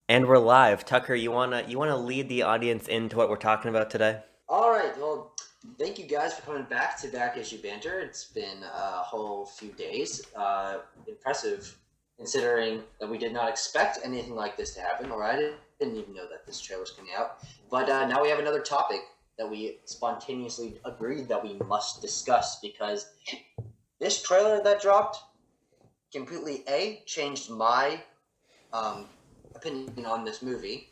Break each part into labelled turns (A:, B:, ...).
A: And we're live. Tucker, you wanna lead the audience into what we're talking about today?
B: All right. Well, thank you guys for coming back to Back Issue Banter. It's been a whole few days. Impressive, considering that we did not expect anything like this to happen, or I didn't even know that this trailer was coming out. But now we have another topic that we spontaneously agreed that we must discuss because this trailer that dropped completely changed my um, opinion on this movie,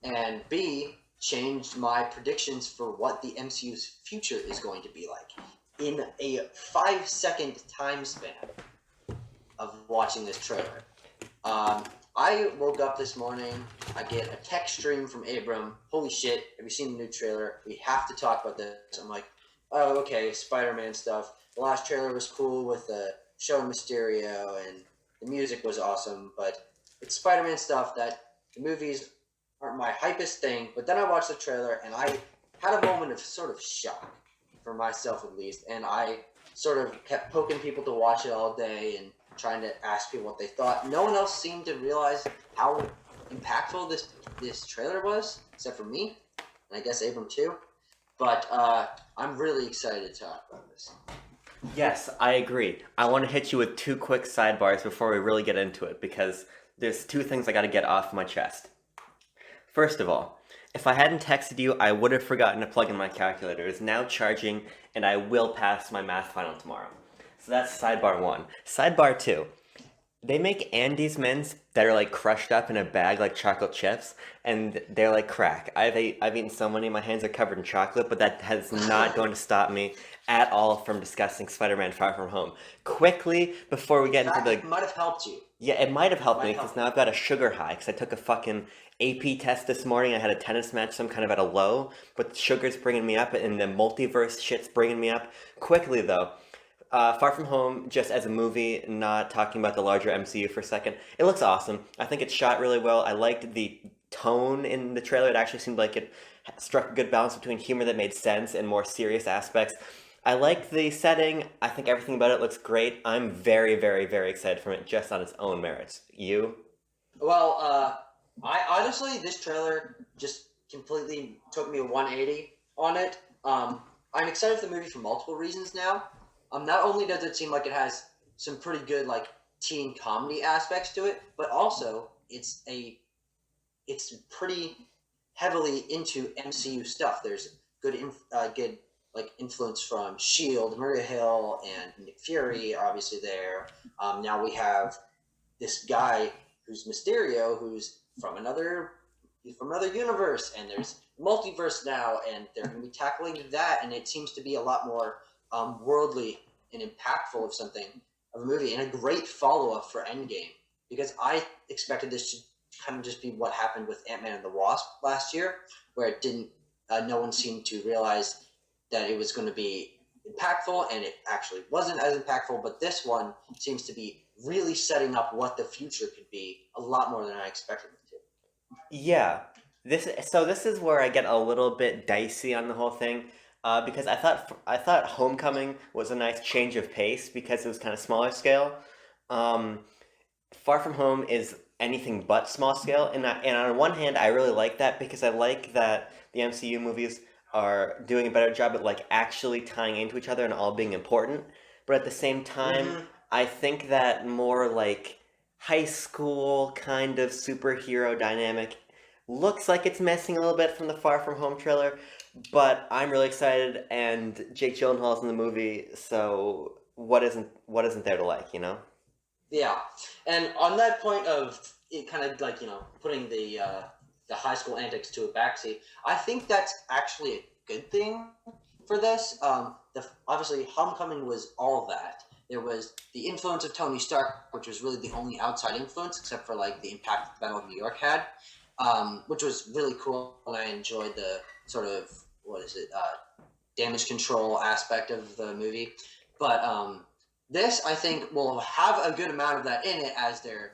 B: and B, changed my predictions for what the MCU's future is going to be like in a 5 second time span of watching this trailer. Um, I woke up this morning, I get a text stream from Abram. Holy shit, have you seen the new trailer? We have to talk about this. I'm like, oh, okay, Spider Man stuff. The last trailer was cool with the show Mysterio, and the music was awesome, but it's Spider Man stuff that the movies aren't my hypest thing. But then I watched the trailer, and I had a moment of sort of shock, for myself at least, and I sort of kept poking people to watch it all day and trying to ask people what they thought. No one else seemed to realize how impactful this trailer was, except for me, and I guess Abram too. But I'm really excited to talk about this.
A: Yes, I agree. I want to hit you with two quick sidebars before we really get into it because there's two things I got to get off my chest. First of all, if I hadn't texted you, I would have forgotten to plug in my calculator. It's now charging, and I will pass my math final tomorrow. So that's sidebar one. Sidebar two. They make Andes mints that are like crushed up in a bag like chocolate chips, and they're like crack. I've eaten so many, my hands are covered in chocolate, but that has not going to stop me at all from discussing Spider-Man Far From Home. Quickly, before we get into
B: That
A: the
B: might have helped you.
A: yeah, it might have
B: It
A: helped
B: might
A: me
B: have
A: because
B: helped
A: now
B: me.
A: I've got a sugar high because I took a fucking AP test this morning. I had a tennis match, so I'm kind of at a low, but sugar's bringing me up, and the multiverse shit's bringing me up. Quickly though, Far From Home, just as a movie, not talking about the larger MCU for a second, it looks awesome. I think it's shot really well. I liked the tone in the trailer. It actually seemed like it struck a good balance between humor that made sense and more serious aspects. I like the setting. I think everything about it looks great. I'm very, very, very excited from it just on its own merits. You?
B: Well, I honestly, this trailer just completely took me a 180 on it. I'm excited for the movie for multiple reasons now. Not only does it seem like it has some pretty good like teen comedy aspects to it, but also it's pretty heavily into MCU stuff. There's good like influence from Shield, Maria Hill, and Nick Fury are obviously there. Now we have this guy who's Mysterio, who's from another universe, and there's multiverse now, and they're going to be tackling that, and it seems to be a lot more worldly and impactful of a movie, and a great follow up for Endgame, because I expected this to kind of just be what happened with Ant Man and the Wasp last year, where it didn't, no one seemed to realize that it was going to be impactful, and it actually wasn't as impactful. But this one seems to be really setting up what the future could be a lot more than I expected it to.
A: Yeah. This is where I get a little bit dicey on the whole thing, because I thought Homecoming was a nice change of pace because it was kind of smaller scale. Um, Far From Home is anything but small scale, and on one hand, I really like that because I like that the MCU movies are doing a better job at like actually tying into each other and all being important. But at the same time,
B: Mm-hmm.
A: I think that more like high school kind of superhero dynamic looks like it's missing a little bit from the Far From Home trailer. But I'm really excited, and Jake Gyllenhaal's in the movie, so what isn't there to like, you know?
B: Yeah, and on that point of it, kind of like putting the high school antics to a backseat, I think that's actually a good thing for this. Obviously Homecoming was all that. There was the influence of Tony Stark, which was really the only outside influence, except for like the impact the Battle of New York had, which was really cool, and I enjoyed the sort of what is it damage control aspect of the movie. But this, I think, will have a good amount of that in it as they're,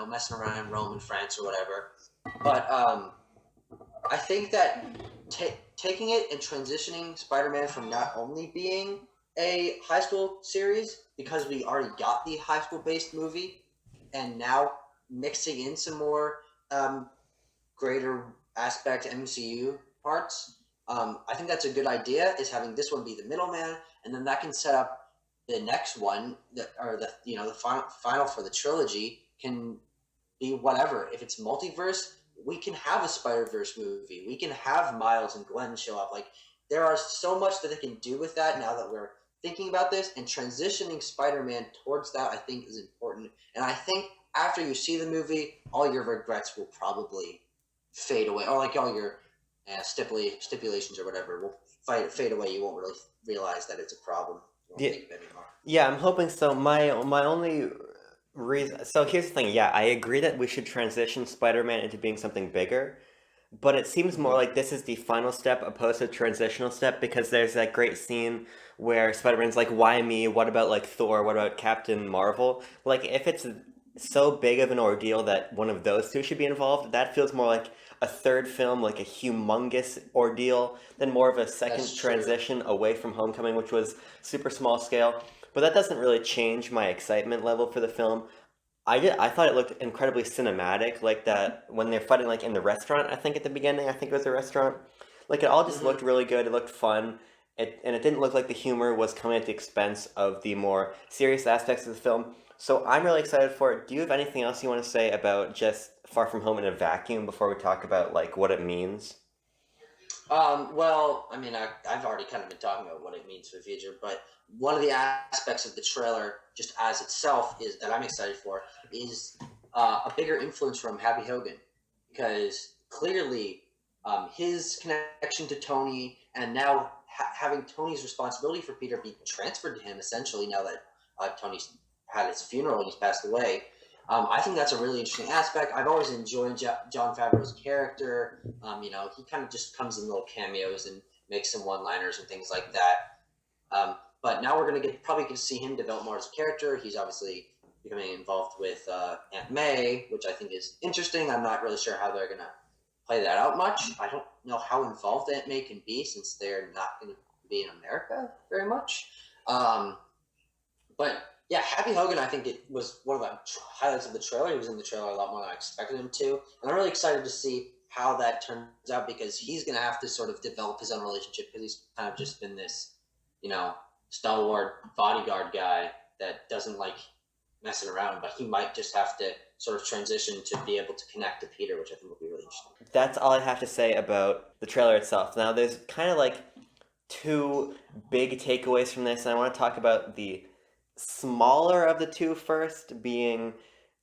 B: messing around in Rome and France or whatever. But I think that taking it and transitioning Spider-Man from not only being a high school series, because we already got the high school based movie, and now mixing in some more greater aspect MCU parts. I think that's a good idea. Is having this one be the middleman, and then that can set up the next one, or the final for the trilogy can be whatever. If it's multiverse, we can have a Spider-Verse movie. We can have Miles and Gwen show up. Like there are so much that they can do with that now that we're thinking about this, and transitioning Spider-Man towards that I think is important. And I think after you see the movie, all your regrets will probably fade away, or like all your stipulations or whatever will fade away. You won't really realize that it's a problem. You won't
A: Yeah,
B: think of it anymore.
A: yeah, I'm hoping so. My only reason. So here's the thing. Yeah, I agree that we should transition Spider-Man into being something bigger. But it seems more
B: Mm-hmm.
A: like this is the final step opposed to transitional step because there's that great scene where Spider-Man's like, why me? What about like Thor? What about Captain Marvel? Like, if it's so big of an ordeal that one of those two should be involved, that feels more like a third film, like a humongous ordeal, than more of a second
B: That's true.
A: transition away from Homecoming, which was super small scale. But that doesn't really change my excitement level for the film. I thought it looked incredibly cinematic, like that when they're fighting like in the restaurant. I think at the beginning, I think it was a restaurant. Like it all just
B: Mm-hmm.
A: looked really good. It looked fun. And it didn't look like the humor was coming at the expense of the more serious aspects of the film. So I'm really excited for it. Do you have anything else you want to say about just Far From Home in a vacuum before we talk about like what it means?
B: Well, I mean, I've already kind of been talking about what it means for the future, but one of the aspects of the trailer, just as itself, is that I'm excited for is a bigger influence from Happy Hogan, because clearly his connection to Tony, and now having Tony's responsibility for Peter be transferred to him essentially now that Tony's had his funeral and he's passed away. I think that's a really interesting aspect. I've always enjoyed John Favreau's character. He kind of just comes in little cameos and makes some one-liners and things like that. But now we're going to probably get to see him develop more as a character. He's obviously becoming involved with Aunt May, which I think is interesting. I'm not really sure how they're going to play that out much. I don't know how involved Aunt May can be since they're not going to be in America very much. Um, but yeah, Happy Hogan, I think it was one of the highlights of the trailer. He was in the trailer a lot more than I expected him to. And I'm really excited to see how that turns out because he's going to have to sort of develop his own relationship because he's kind of just been this, stalwart bodyguard guy that doesn't like messing around, but he might just have to sort of transition to be able to connect to Peter, which I think will be really interesting.
A: That's all I have to say about the trailer itself. Now, there's kind of like two big takeaways from this, and I want to talk about the smaller of the two first, being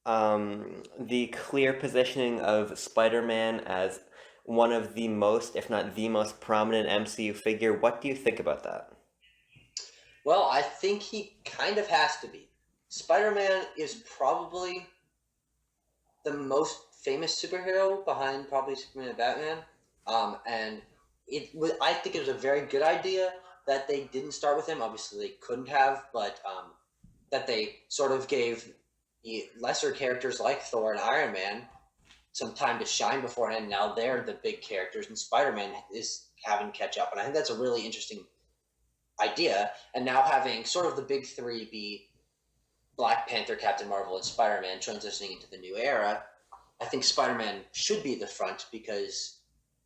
A: the clear positioning of Spider-Man as one of the most, if not the most prominent MCU figure. What do you think about that?
B: Well, I think he kind of has to be. Spider-Man is probably the most famous superhero behind probably Superman and Batman. And I think it was a very good idea that they didn't start with him. Obviously, they couldn't have, but that they sort of gave the lesser characters like Thor and Iron Man some time to shine beforehand. Now they're the big characters, and Spider-Man is having to catch up. And I think that's a really interesting idea. And now having sort of the big three be Black Panther, Captain Marvel, and Spider-Man transitioning into the new era, I think Spider-Man should be the front because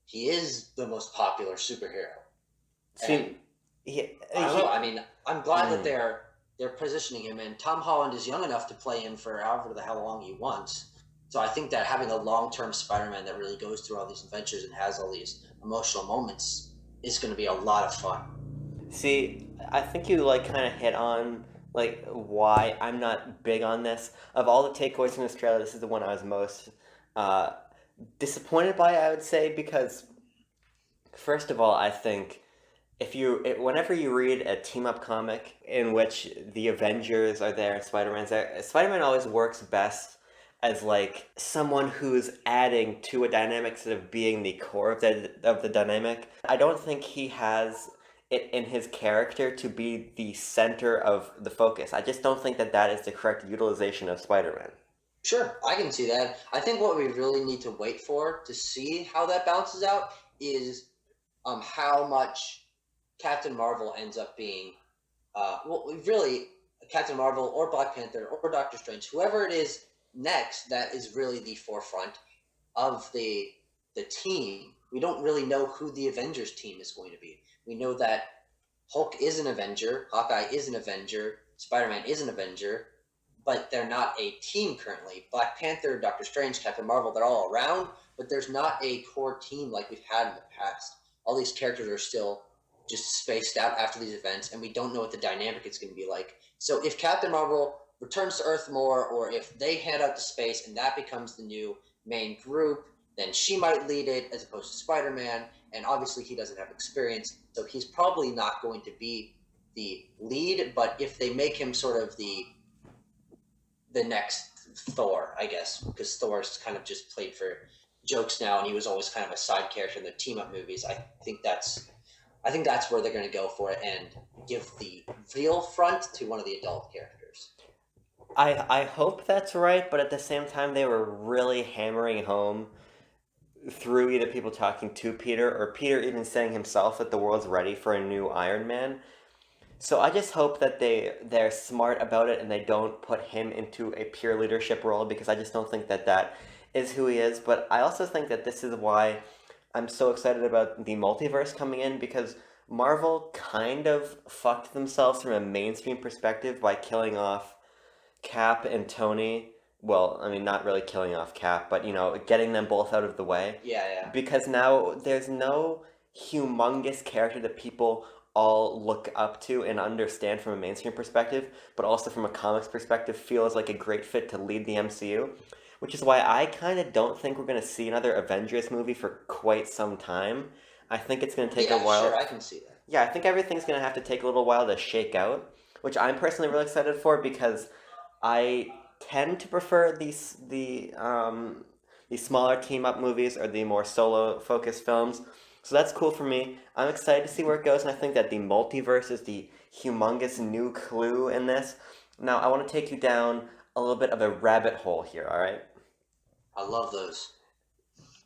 B: he is the most popular superhero. And
A: See, he,
B: I don't know.
A: he,
B: I mean, I'm glad that
A: mm.
B: they're positioning him, and Tom Holland is young enough to play him for however the hell long he wants. So I think that having a long-term Spider-Man that really goes through all these adventures and has all these emotional moments is going to be a lot of fun.
A: See, I think you like kind of hit on like why I'm not big on this. Of all the takeaways from this trailer, this is the one I was most uh, disappointed by. I would say because first of all, I think whenever you read a team up comic in which the Avengers are there and Spider-Man's there, Spider-Man always works best as like someone who's adding to a dynamic instead of being the core of the dynamic. I don't think he has it in his character to be the center of the focus. I just don't think that that is the correct utilization of Spider-Man.
B: Sure, I can see that. I think what we really need to wait for to see how that bounces out is how much Captain Marvel ends up being. Really, Captain Marvel or Black Panther or Doctor Strange, whoever it is next, that is really the forefront. of the team, we don't really know who the Avengers team is going to be. We know that Hulk is an Avenger, Hawkeye is an Avenger, Spider-Man is an Avenger, but they're not a team currently. Black Panther, Doctor Strange, Captain Marvel, they're all around, but there's not a core team like we've had in the past. All these characters are still just spaced out after these events, and we don't know what the dynamic is going to be like. So if Captain Marvel returns to Earth more, or if they head out to space and that becomes the new main group, then she might lead it as opposed to Spider-Man, and obviously he doesn't have experience, so he's probably not going to be the lead, but if they make him sort of the next Thor, I guess, because Thor's kind of just played for jokes now, and he was always kind of a side character in the team up movies. I think that's where they're going to go for it and give the real front to one of the adult characters.
A: I hope that's right, but at the same time, they were really hammering home through either people talking to Peter or Peter even saying himself that the world's ready for a new Iron Man. So I just hope that they're smart about it and they don't put him into a pure leadership role, because I just don't think that that is who he is. But I also think that this is why I'm so excited about the multiverse coming in, because Marvel kind of fucked themselves from a mainstream perspective by killing off Cap and Tony. Well, I mean, not really killing off Cap, but, getting them both out of the way.
B: Yeah, yeah.
A: Because now there's no humongous character that people all look up to and understand from a mainstream perspective, but also from a comics perspective feels like a great fit to lead the MCU. Which is why I kind of don't think we're going to see another Avengers movie for quite some time. I think it's going to take a while.
B: Sure, I can see that.
A: Yeah, I think everything's going to have to take a little while to shake out, which I'm personally really excited for, because I tend to prefer the smaller team up movies or the more solo focused films. So that's cool for me. I'm excited to see where it goes, and I think that the multiverse is the humongous new clue in this. Now, I want to take you down a little bit of a rabbit hole here, all right?
B: I love those.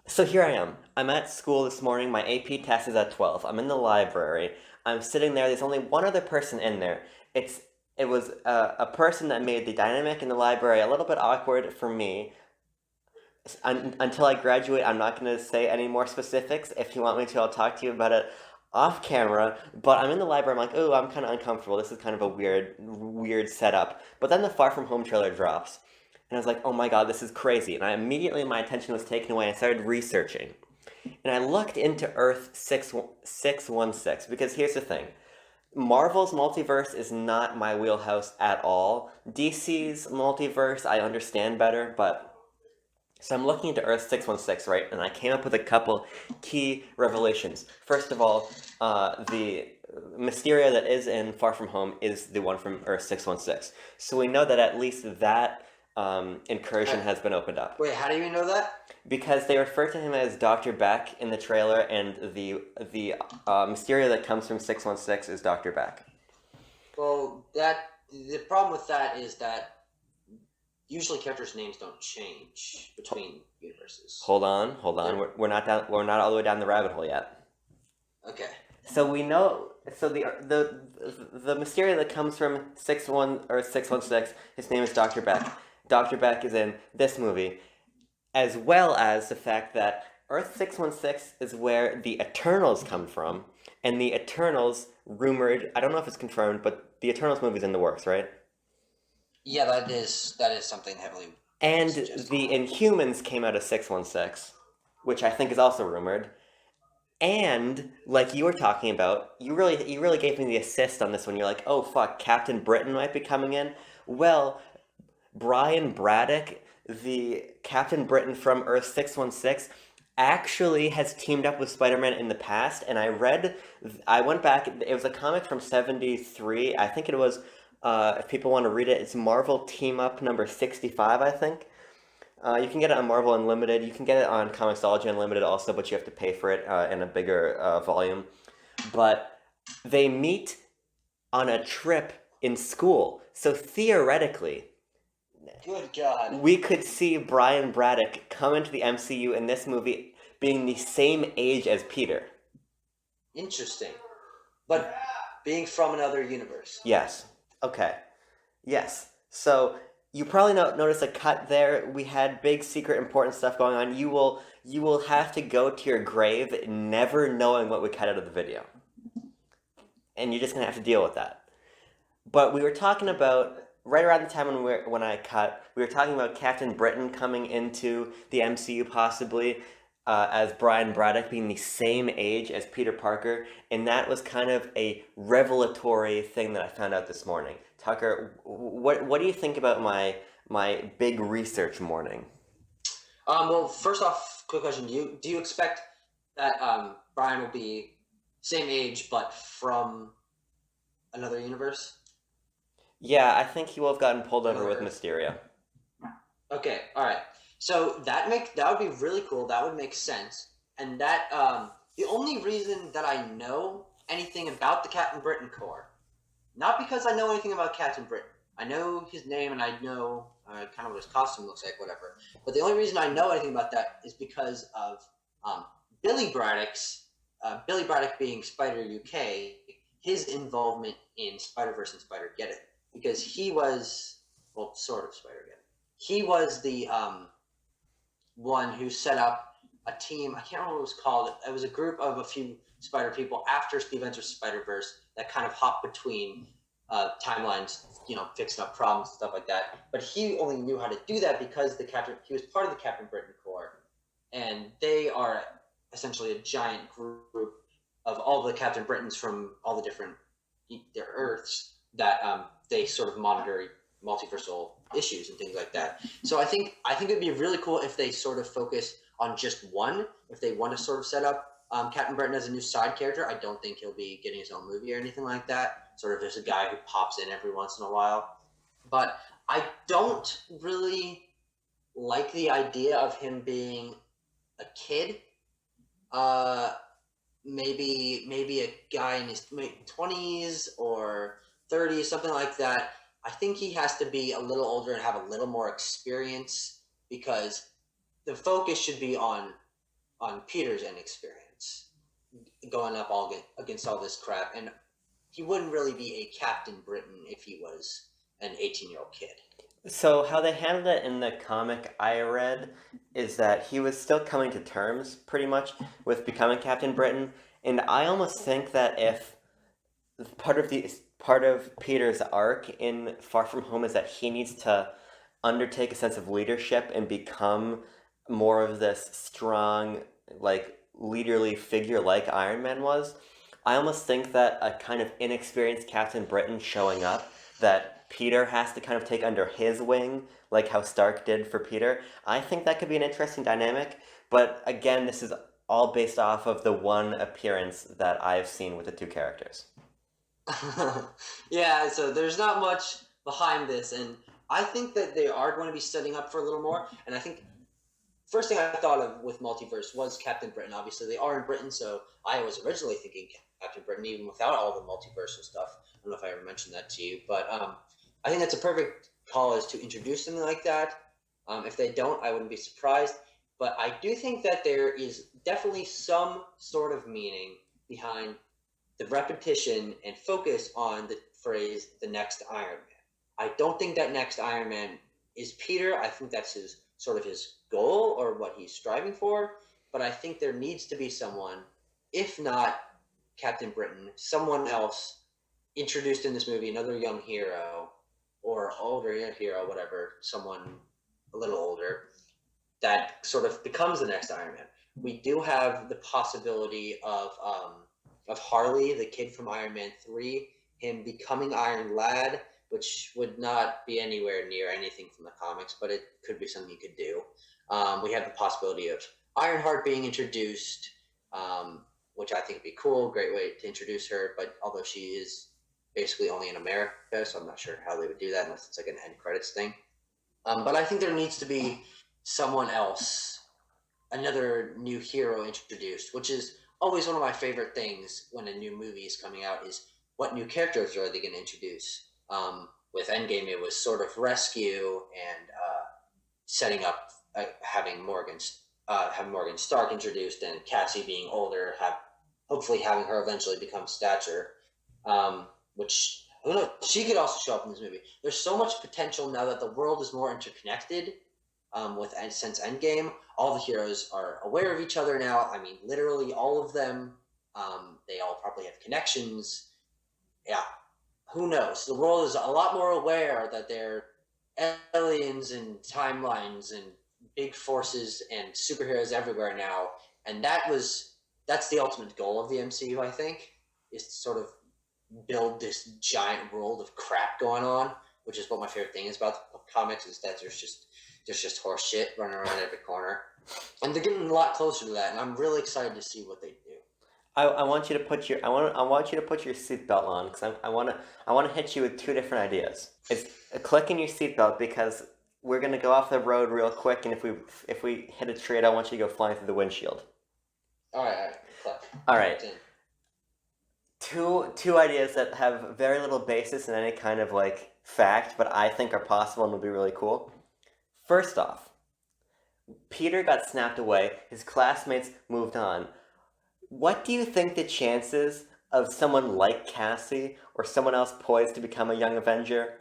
A: So here I am. I'm at school this morning. My AP test is at 12. I'm in the library. I'm sitting there. There's only one other person in there. It was a person that made the dynamic in the library a little bit awkward for me. Until I graduate, I'm not going to say any more specifics. If you want me to, I'll talk to you about it off camera. But I'm in the library. I'm like, oh, I'm kind of uncomfortable. This is kind of a weird setup. But then the Far From Home trailer drops. And I was like, oh my god, this is crazy. And my attention was taken away. I started researching. And I looked into Earth 616, because here's the thing. Marvel's multiverse is not my wheelhouse at all. DC's multiverse, I understand better, but... So I'm looking into Earth 616, right? And I came up with a couple key revelations. First of all, the Mysterio that is in Far From Home is the one from Earth 616. So we know that at least that incursion has been opened up.
B: Wait, how do you know that?
A: Because they refer to him as Dr. Beck in the trailer, and the Mysterio that comes from 616 is Dr. Beck.
B: Well, the problem with that is that usually characters' names don't change between universes.
A: Hold on. We're not all the way down the rabbit hole yet.
B: Okay.
A: So we know. So the Mysterio that comes from 616, his name is Dr. Beck. Dr. Beck is in this movie, as well as the fact that Earth 616 is where the Eternals come from, and the Eternals rumored. I don't know if it's confirmed, but the Eternals movie's in the works, right?
B: Yeah, that is something heavily.
A: And the Inhumans came out of 616, which I think is also rumored. And like you were talking about, you really gave me the assist on this one. You're like, oh fuck, Captain Britain might be coming in. Well, Brian Braddock, the Captain Britain from Earth 616, actually has teamed up with Spider-Man in the past. And I went back. It was a comic from '73. I think it was. If people want to read it, it's Marvel Team Up number 65, I think. You can get it on Marvel Unlimited. You can get it on Comixology Unlimited also, but you have to pay for it in a bigger volume. But they meet on a trip in school. So theoretically,
B: good God,
A: we could see Brian Braddock come into the MCU in this movie being the same age as Peter.
B: Interesting. But being from another universe.
A: Yes. Okay. Yes. So You probably notice a cut there. We had big secret important stuff going on. You will have to go to your grave never knowing what we cut out of the video, and you're just gonna have to deal with that. But we were talking about right around the time when I cut, we were talking about Captain Britain coming into the MCU possibly as Brian Braddock being the same age as Peter Parker, and that was kind of a revelatory thing that I found out this morning. Tucker, what do you think about my big research morning?
B: Well, first off, quick question: do you expect that Brian will be same age but from another universe?
A: Yeah, I think he will have gotten pulled over with
B: Or
A: Mysterio.
B: okay, all right. So that would be really cool. That would make sense. And that the only reason that I know anything about the Captain Britain Corps, not because I know anything about Captain Britain. I know his name and I know kind of what his costume looks like, whatever. But the only reason I know anything about that is because of um, Billy Braddock's Billy Braddock being Spider UK, his involvement in Spider Verse and Spider Get It, because he was well, sort of Spider Get It. He was the one who set up a team. I can't remember what it was called. It was a group of a few Spider people after Steve enters Spider Verse that kind of hopped between timelines, fixing up problems and stuff like that. But he only knew how to do that because he was part of the Captain Britain Corps, and they are essentially a giant group of all the Captain Britons from all the different their Earths that they sort of monitor multiversal issues and things like that. So I think it'd be really cool if they sort of focus on just one. If they want to sort of set up Captain Britain as a new side character, I don't think he'll be getting his own movie or anything like that. Sort of just a guy who pops in every once in a while. But I don't really like the idea of him being a kid. Uh, maybe a guy in his 20s or 30s, something like that. I think he has to be a little older and have a little more experience because the focus should be on Peter's inexperience going up against all this crap, and he wouldn't really be a Captain Britain if he was an 18-year-old kid.
A: So how they handled it in the comic I read is that he was still coming to terms pretty much with becoming Captain Britain, and I almost think that if part of Peter's arc in Far From Home is that he needs to undertake a sense of leadership and become more of this strong, like leaderly figure like Iron Man was. I almost think that a kind of inexperienced Captain Britain showing up that Peter has to kind of take under his wing, like how Stark did for Peter. I think that could be an interesting dynamic, but again, this is all based off of the one appearance that I've seen with the two characters.
B: Yeah, so there's not much behind this, and I think that they are going to be setting up for a little more. And I think first thing I thought of with multiverse was Captain Britain. Obviously, they are in Britain, so I was originally thinking Captain Britain, even without all the multiversal stuff. I don't know if I ever mentioned that to you, but I think that's a perfect call is to introduce something like that. If they don't, I wouldn't be surprised. But I do think that there is definitely some sort of meaning behind the repetition and focus on the phrase "the next Iron Man." I don't think that next Iron Man is Peter. I think that's his sort of his goal or what he's striving for. But I think there needs to be someone, if not Captain Britain, someone else introduced in this movie, another young hero or older hero, whatever, someone a little older that sort of becomes the next Iron Man. We do have the possibility of Harley, the kid from Iron Man 3, him becoming Iron Lad, which would not be anywhere near anything from the comics, but it could be something you could do. We have the possibility of Ironheart being introduced, which I think would be cool, great way to introduce her, but although she is basically only in America, so I'm not sure how they would do that unless it's like an end credits thing. But I think there needs to be someone else, another new hero introduced, which is always one of my favorite things when a new movie is coming out is what new characters are they going to introduce? With Endgame, it was sort of rescue and setting up having Morgan Stark introduced and Cassie being older, hopefully having her eventually become Stature, which who knows? She could also show up in this movie. There's so much potential now that the world is more interconnected. Since Endgame, all the heroes are aware of each other now. I mean, literally all of them. They all probably have connections. Yeah, who knows? The world is a lot more aware that there are aliens and timelines and big forces and superheroes everywhere now, and that's the ultimate goal of the MCU. I think is to sort of build this giant world of crap going on, which is what my favorite thing is about the comics is that there's just horse shit running around every corner, and they're getting a lot closer to that, and I'm really excited to see what they do.
A: I want you to put your I want you to put your seatbelt on because I want to hit you with two different ideas. It's a click in your seatbelt because we're gonna go off the road real quick, and if we hit a tree, I don't want you to go flying through the windshield.
B: All right, click.
A: All right. Two ideas that have very little basis in any kind of like fact, but I think are possible and would be really cool. First off, Peter got snapped away. His classmates moved on. What do you think the chances of someone like Cassie or someone else poised to become a young Avenger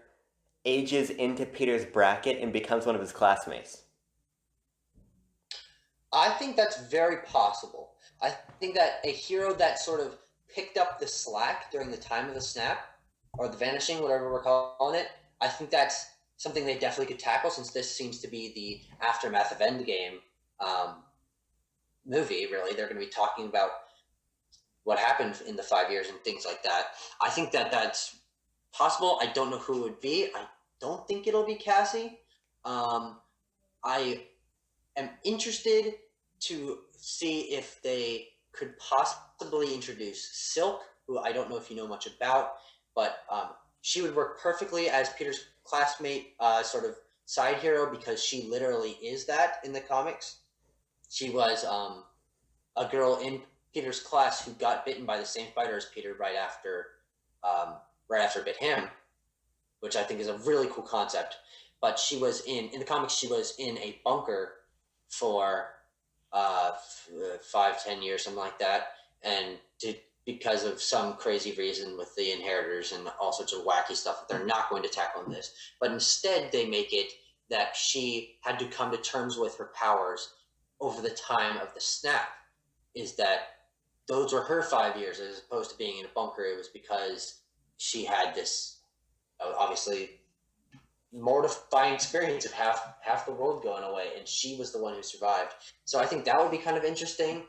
A: ages into Peter's bracket and becomes one of his classmates?
B: I think that's very possible. I think that a hero that sort of picked up the slack during the time of the snap or the vanishing, whatever we're calling it, I think that's something they definitely could tackle since this seems to be the aftermath of Endgame movie. Really, they're going to be talking about what happened in the 5 years and things like that. I think that that's possible. I don't know who it would be. I don't think it'll be Cassie. I am interested to see if they could possibly introduce Silk, who I don't know if you know much about, but she would work perfectly as Peter's classmate, sort of side hero, because she literally is that in the comics. She was a girl in Peter's class who got bitten by the same spider as Peter right after it bit him, which I think is a really cool concept. But she was in the comics, she was in a bunker for 5-10 years, something like that, and because of some crazy reason with the inheritors and all sorts of wacky stuff that they're not going to tackle in this, but instead they make it that she had to come to terms with her powers over the time of the snap. Is that those were her 5 years as opposed to being in a bunker. It was because she had this obviously mortifying experience of half the world going away, and she was the one who survived. So I think that would be kind of interesting.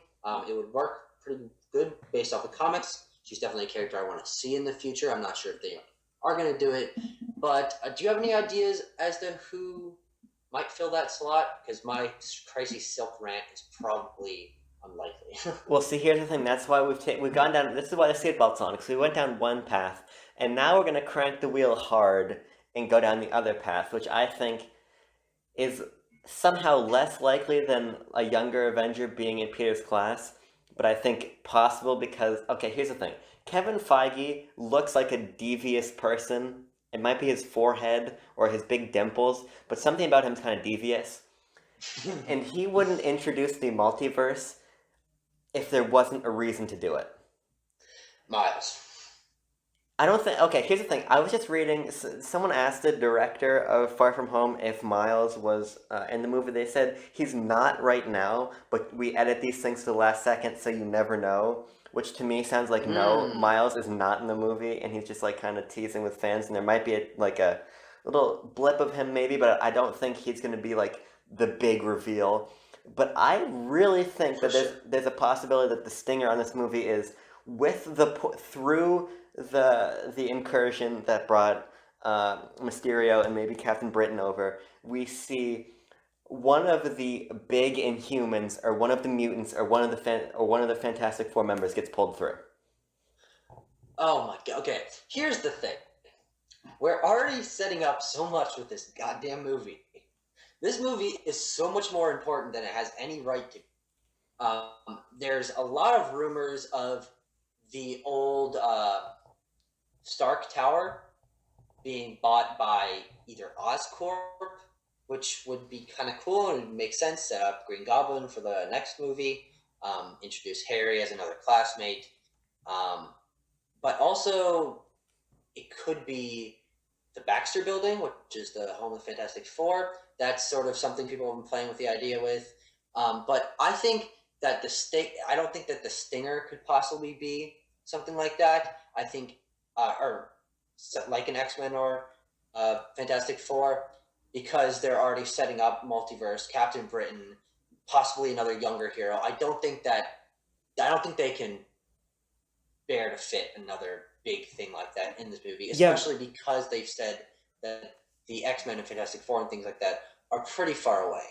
B: It would work pretty good based off the comics. She's definitely a character I want to see in the future. I'm not sure if they are going to do it, but do you have any ideas as to who might fill that slot? Because my crazy Silk rant is probably unlikely.
A: Well, see, here's the thing. That's why we've gone down. This is why the seatbelt's on, because we went down one path, and now we're gonna crank the wheel hard and go down the other path, which I think is somehow less likely than a younger Avenger being in Peter's class, but I think possible because, okay, here's the thing. Kevin Feige looks like a devious person. It might be his forehead or his big dimples, but something about him's kind of devious. And he wouldn't introduce the multiverse if there wasn't a reason to do it.
B: Miles.
A: I don't think. Okay, here's the thing. I was just reading. Someone asked the director of Far From Home if Miles was in the movie. They said he's not right now, but we edit these things to the last second, so you never know. Which to me sounds like no, Miles is not in the movie, and he's just like kind of teasing with fans. And there might be a little blip of him maybe, but I don't think he's going to be like the big reveal. But I really think that there's a possibility that the stinger on this movie is through the incursion that brought Mysterio and maybe Captain Britain over. We see one of the big Inhumans or one of the mutants or one of the Fantastic Four members gets pulled through.
B: Oh my god. Okay, here's the thing. We're already setting up so much with this goddamn movie. This movie is so much more important than it has any right to. There's a lot of rumors of the old Stark Tower being bought by either Oscorp, which would be kind of cool and make sense. Set up Green Goblin for the next movie, introduce Harry as another classmate, but also it could be the Baxter Building, which is the home of the Fantastic Four. That's sort of something people have been playing with the idea with. But I think that I don't think that the Stinger could possibly be something like that. I think, or like an X-Men or Fantastic Four, because they're already setting up multiverse, Captain Britain, possibly another younger hero. I don't think they can bear to fit another big thing like that in this movie,
A: Yeah.
B: especially because they've said that the X-Men and Fantastic Four and things like that are pretty far away.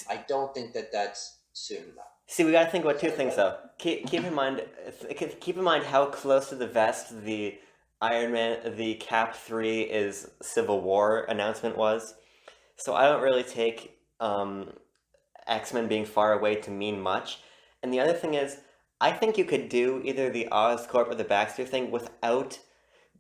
B: I don't think that that's soon enough.
A: See, we gotta think about two
B: Sorry,
A: things
B: what?
A: though. Keep in mind how close to the vest the Iron Man, the Cap 3 is Civil War announcement was. So I don't really take X-Men being far away to mean much. And the other thing is, I think you could do either the Oscorp or the Baxter thing without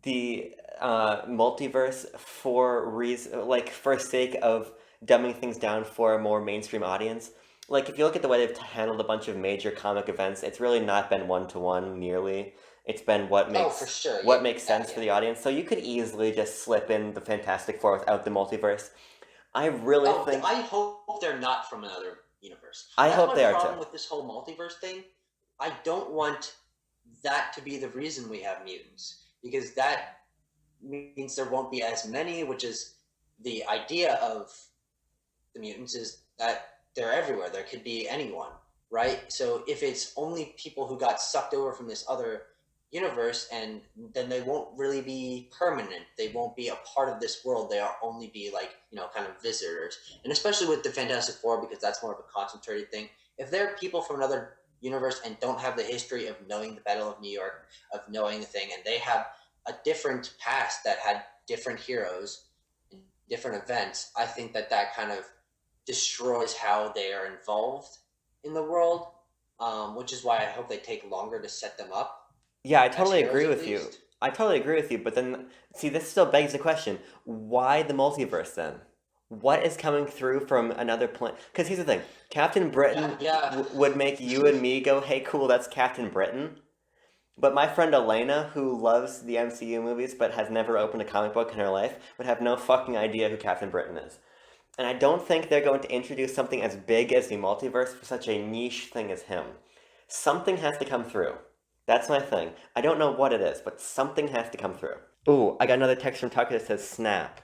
A: the multiverse for reason, like for sake of dumbing things down for a more mainstream audience. Like if you look at the way they've handled a bunch of major comic events, it's really not been one to one nearly. It's been
B: Oh, for sure. Yeah,
A: what makes
B: yeah,
A: sense for
B: yeah.
A: the audience. So you could easily just slip in the Fantastic Four without the multiverse. I really
B: Oh,
A: think
B: I hope they're not from another universe.
A: I
B: That's
A: hope
B: my
A: they are too.
B: problem with this whole multiverse thing. I don't want that to be the reason we have mutants, because that means there won't be as many, which is the idea of the mutants is that they're everywhere. There could be anyone, right? So if it's only people who got sucked over from this other universe, and then they won't really be permanent. They won't be a part of this world. They'll only be like, kind of visitors. And especially with the Fantastic Four, because that's more of a concentrated thing. If they're people from another universe and don't have the history of knowing the Battle of New York, of knowing the thing, and they have a different past that had different heroes, different events, I think that kind of destroys how they are involved in the world, which is why I hope they take longer to set them up
A: Yeah, I
B: as
A: totally
B: heroes
A: agree
B: at
A: with you.
B: least.
A: I totally agree with you, but then see this still begs the question, why the multiverse then? What is coming through from another planet? Because here's the thing, Captain
B: Yeah,
A: Britain
B: yeah.
A: would make you and me go, "Hey, cool, that's Captain Britain." But my friend Elena, who loves the MCU movies but has never opened a comic book in her life, would have no fucking idea who Captain Britain is. And I don't think they're going to introduce something as big as the multiverse for such a niche thing as him. Something has to come through. That's my thing. I don't know what it is, but something has to come through. Ooh, I got another text from Tucker that says snap.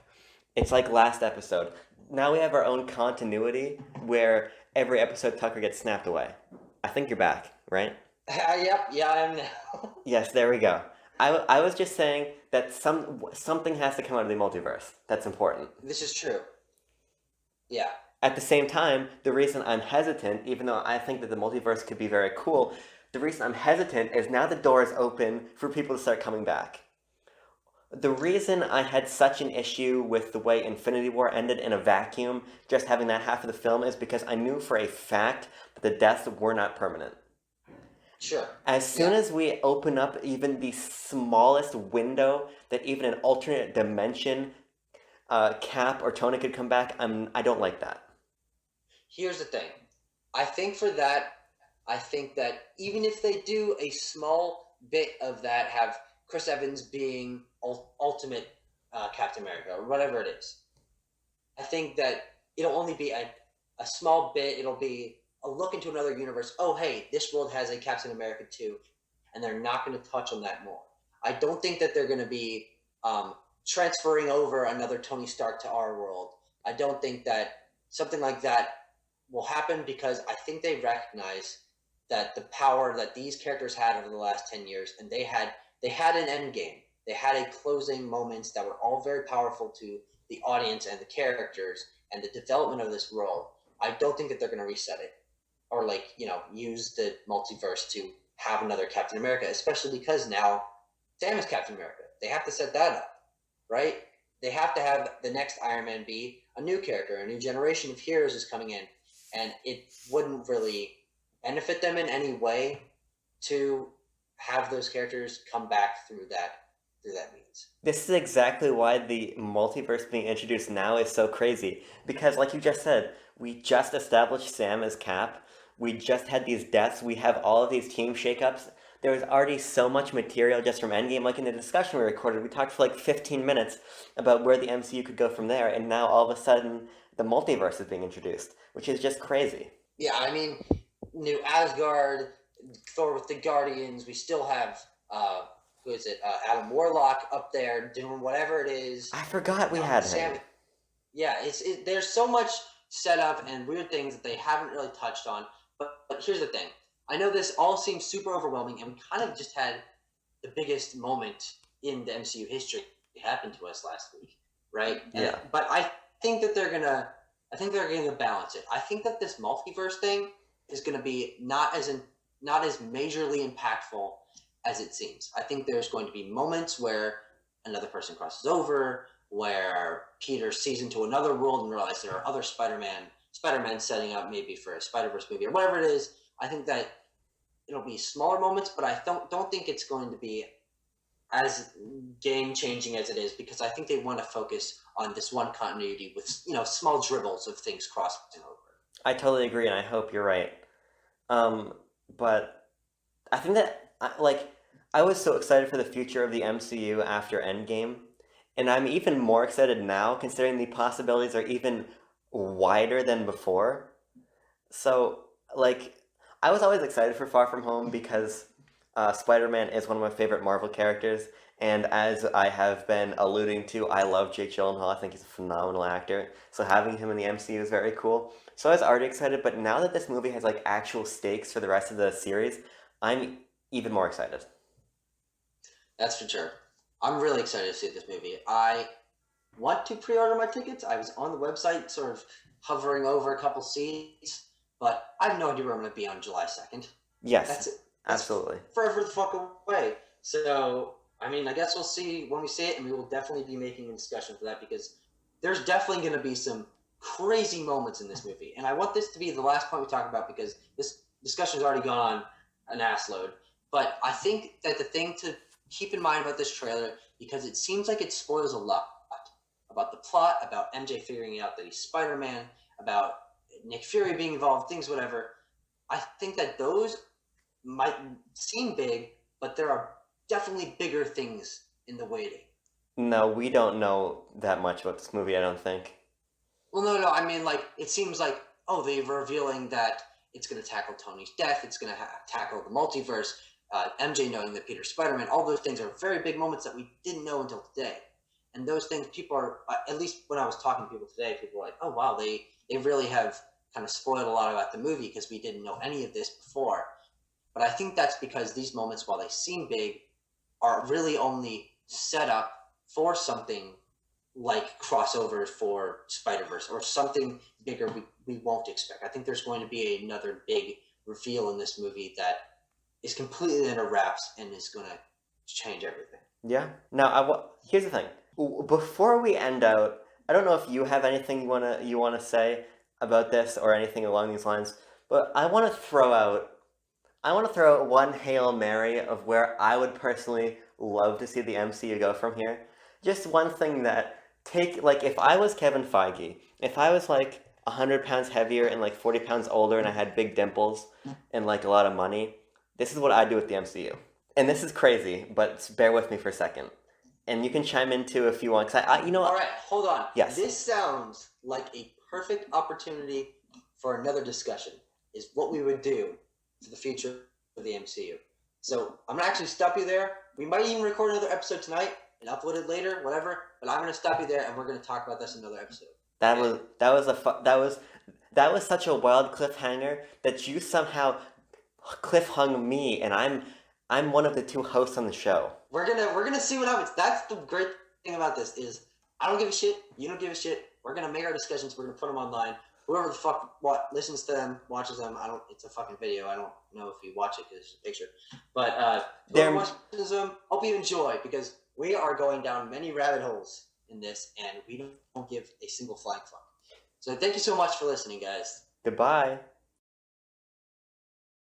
A: It's like last episode. Now we have our own continuity where every episode Tucker gets snapped away. I think you're back, right?
B: Yep, yeah, I am now.
A: Yes, there we go. I was just saying that something has to come out of the multiverse. That's important.
B: This is true. Yeah.
A: At the same time, the reason I'm hesitant, even though I think that the multiverse could be very cool, the reason I'm hesitant is now the door is open for people to start coming back. The reason I had such an issue with the way Infinity War ended in a vacuum, just having that half of the film, is because I knew for a fact that the deaths were not permanent.
B: Sure.
A: As soon
B: Yeah.
A: as we open up even the smallest window that even an alternate dimension Cap or Tony could come back, I don't like that.
B: Here's the thing. I think for that, I think that even if they do a small bit of that, have Chris Evans being ultimate Captain America or whatever it is, I think that it'll only be a small bit. It'll be a look into another universe. Oh, hey, this world has a Captain America too, and they're not going to touch on that more. I don't think that they're going to be transferring over another Tony Stark to our world. I don't think that something like that will happen, because I think they recognize that the power that these characters had over the last 10 years, and they had an end game. They had a closing moments that were all very powerful to the audience and the characters and the development of this world. I don't think that they're going to reset it, or use the multiverse to have another Captain America, especially because now Sam is Captain America. They have to set that up, right? They have to have the next Iron Man be a new character. A new generation of heroes is coming in, and it wouldn't really benefit them in any way to have those characters come back through that means.
A: This is exactly why the multiverse being introduced now is so crazy. Because, like you just said, we just established Sam as Cap. We just had these deaths. We have all of these team shakeups. there was already so much material just from Endgame. Like in the discussion we recorded, we talked for like 15 minutes about where the MCU could go from there, and now all of a sudden the multiverse is being introduced, which is just crazy.
B: Yeah, I mean, New Asgard, Thor with the Guardians. We still have who is it? Adam Warlock up there doing whatever it is.
A: I forgot we had him.
B: Yeah, there's so much setup and weird things that they haven't really touched on. But here's the thing. I know this all seems super overwhelming, and we kind of just had the biggest moment in the MCU history happen to us last week, right?
A: Yeah.
B: But I think that they're gonna balance it. I think that this multiverse thing is gonna be not as majorly impactful as it seems. I think there's going to be moments where another person crosses over, where Peter sees into another world and realizes there are other Spider-Man setting up maybe for a Spider-Verse movie or whatever it is. I think that it'll be smaller moments, but I don't think it's going to be as game-changing as it is, because I think they want to focus on this one continuity with small dribbles of things crossing over.
A: I totally agree, and I hope you're right. But I think that I was so excited for the future of the MCU after Endgame, and I'm even more excited now, considering the possibilities are even wider than before. So, I was always excited for Far From Home because Spider-Man is one of my favorite Marvel characters, and as I have been alluding to, I love Jake Gyllenhaal. I think he's a phenomenal actor, so having him in the MCU is very cool. So I was already excited, but now that this movie has actual stakes for the rest of the series, I'm even more excited.
B: That's for sure. I'm really excited to see this movie. I want to pre-order my tickets. I was on the website sort of hovering over a couple seats, but I have no idea where I'm going to be on July 2nd.
A: Yes,
B: That's
A: absolutely.
B: Forever the fuck away. So, I mean, I guess we'll see when we see it, and we will definitely be making a discussion for that, because there's definitely going to be some crazy moments in this movie. And I want this to be the last point we talk about, because this discussion has already gone on an ass load. But I think that the thing to keep in mind about this trailer, because it seems like it spoils a lot about the plot, about MJ figuring out that he's Spider-Man, about Nick Fury being involved, things, whatever. I think that those might seem big, but there are definitely bigger things in the waiting.
A: No, we don't know that much about this movie, I don't think.
B: Well, no, I mean, it seems like, they're revealing that it's going to tackle Tony's death, it's going to tackle the multiverse, MJ knowing that Peter's Spider-Man. All those things are very big moments that we didn't know until today. And those things, people are, at least when I was talking to people today, people were like, oh, wow, they really have kind of spoiled a lot about the movie because we didn't know any of this before. But I think that's because these moments, while they seem big, are really only set up for something like crossover for Spider-Verse or something bigger we won't expect. I think there's going to be another big reveal in this movie that is completely under wraps and is going to change everything.
A: Yeah. Now, here's the thing. Before we end out, I don't know if you have anything you wanna say about this or anything along these lines, but I want to throw out one Hail Mary of where I would personally love to see the MCU go from here. Just one thing that if I was Kevin Feige, if I was 100 pounds heavier and 40 pounds older and I had big dimples and a lot of money, this is what I'd do with the MCU. And this is crazy, but bear with me for a second. And you can chime in too if you want. All
B: right, hold on.
A: Yes.
B: This sounds like a perfect opportunity for another discussion, is what we would do for the future of the MCU. So I'm going to actually stop you there. We might even record another episode tonight and upload it later, whatever. But I'm going to stop you there, and we're going to talk about this in another episode.
A: That was such a wild cliffhanger that you somehow cliffhung me, and I'm one of the two hosts on the show.
B: We're gonna see what happens. That's the great thing about this, is I don't give a shit. You don't give a shit. We're gonna make our discussions. We're gonna put them online. Whoever the fuck listens to them, watches them. It's a fucking video. I don't know if you watch it because it's a picture. But whoever watches them, hope you enjoy, because we are going down many rabbit holes in this, and we don't give a single flying fuck. So thank you so much for listening, guys.
A: Goodbye.